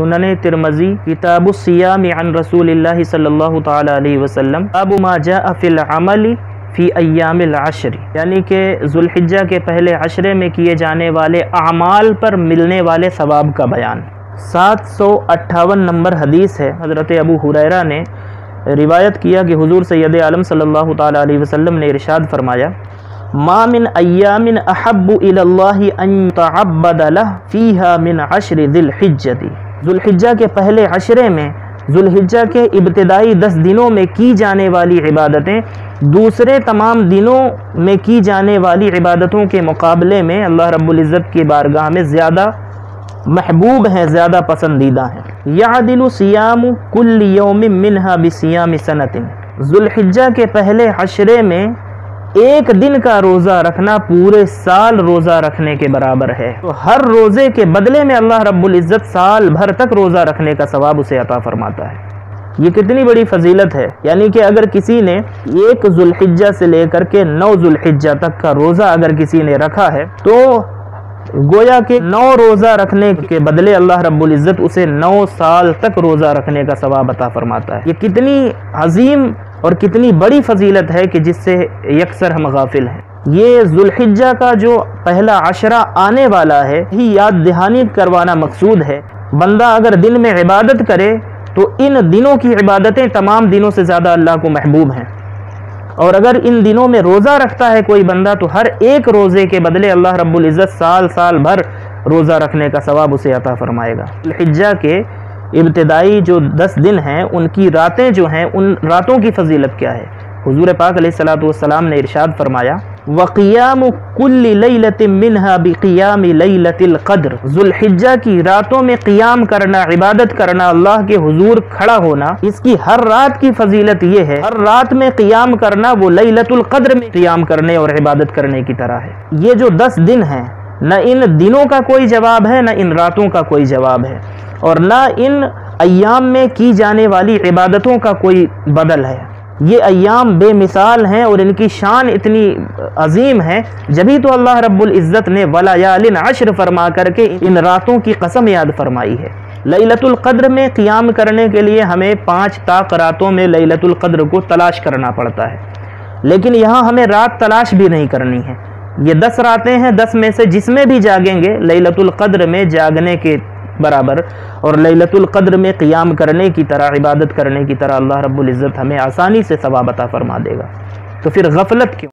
सुनन तिरमजी किताब सियाम अन रसूल सल्लल्लाहु ताला अलैहि वसल्लम बाब मा जाअ फिल अमली फ़ी अय्यामिल अश्र, यानी कि ज़ुल्हिज्जा के पहले अशरे में किए जाने वाले अमाल पर मिलने वाले सवाब का बयान। 758 नंबर हदीस है। हज़रत अबू हुरैरा ने रिवायत किया कि हुज़ूर सैयद आलम सल्लल्लाहु ताला अलैहि वसल्लम ने इरशाद फरमाया, मा मिन अय्यामिन अहब्बु इलल्लाहि अन तअब्बद लह फ़ीहा मिन अश्रि ज़िलहिज्जति। ज़ुल्हिज्जा के पहले अशरे में, ज़ुल्हिज्जा के इब्तिदाई 10 दिनों में की जाने वाली इबादतें दूसरे तमाम दिनों में की जाने वाली इबादतों के मुकाबले में अल्लाह रब्बुल इज़्ज़त की बारगाह में ज़्यादा महबूब हैं, ज़्यादा पसंदीदा हैं। यादिलु सियामु कुल्लि यौमिन मिन्हा बिसियामि सनतिन। ज़ुल्हिज्जा के पहले अशरे में एक दिन का रोज़ा रखना पूरे साल रोज़ा रखने के बराबर है। तो हर रोज़े के बदले में अल्लाह रब्बुल इज़्ज़त साल भर तक रोज़ा रखने का सवाब उसे अता फरमाता है। ये कितनी बड़ी फजीलत है। यानी कि अगर किसी ने 1 ज़ुल्हिज्जा से लेकर के 9 ज़ुल्हिज्जा तक का रोज़ा अगर किसी ने रखा है, तो गोया के 9 रोज़ा रखने के बदले अल्लाह रब्बुल इज़्ज़त उसे 9 साल तक रोज़ा रखने का सवाब अता फरमाता है। ये कितनी अजीम और कितनी बड़ी फजीलत है कि जिससे यकसर हम गाफिल हैं। ये ज़ुल्हिज्जा का जो पहला अशरा आने वाला है ही याद दहानी करवाना मकसूद है। बंदा अगर दिन में इबादत करे तो इन दिनों की इबादतें तमाम दिनों से ज़्यादा अल्लाह को महबूब हैं, और अगर इन दिनों में रोज़ा रखता है कोई बंदा तो हर एक रोज़े के बदले अल्लाह रब्बुल इज़्ज़त साल भर रोज़ा रखने का सवाब उसे अता फरमाएगा। ज़ुल्हिज्जा के इब्तिदाई जो 10 दिन हैं उनकी रातें जो हैं, उन रातों की फजीलत क्या है। हुज़ूर पाक अलैहिस्सलातु वस्सलाम ने इरशाद फरमाया, वक़ियामु कुल्लि लैलतिन मिन्हा बिक़ियामि लैलतिल क़द्र। ज़ुल्हिज्जा की रातों में क़ियाम करना, इबादत करना, अल्लाह के हुजूर खड़ा होना, इसकी हर रात की फजीलत ये है, हर रात में क़ियाम करना वो लैलतुल क़द्र में क़ियाम करने और इबादत करने की तरह है। ये जो 10 दिन हैं, न इन दिनों का कोई जवाब है, न इन रातों का कोई जवाब है, और न इन अय्याम में की जाने वाली इबादतों का कोई बदल है। ये अय्याम बेमिसाल हैं और इनकी शान इतनी अजीम है, जभी तो अल्लाह रब्बुल इज़्ज़त ने वलायालिन अश्र फरमा करके इन रातों की कसम याद फरमाई है। लैलतुल क़द्र में क़ियाम करने के लिए हमें 5 ताक रातों में लैलतुल क़द्र को तलाश करना पड़ता है, लेकिन यहाँ हमें रात तलाश भी नहीं करनी है। ये 10 रातें हैं, 10 में से जिसमें भी जागेंगे लैलतुल क़द्र में जागने के बराबर और लैलतुल क़द्र में क़ियाम करने की तरह, इबादत करने की तरह अल्लाह रब्बुल इज़्ज़त हमें आसानी से सवाब अता फरमा देगा। तो फिर गफलत क्यों।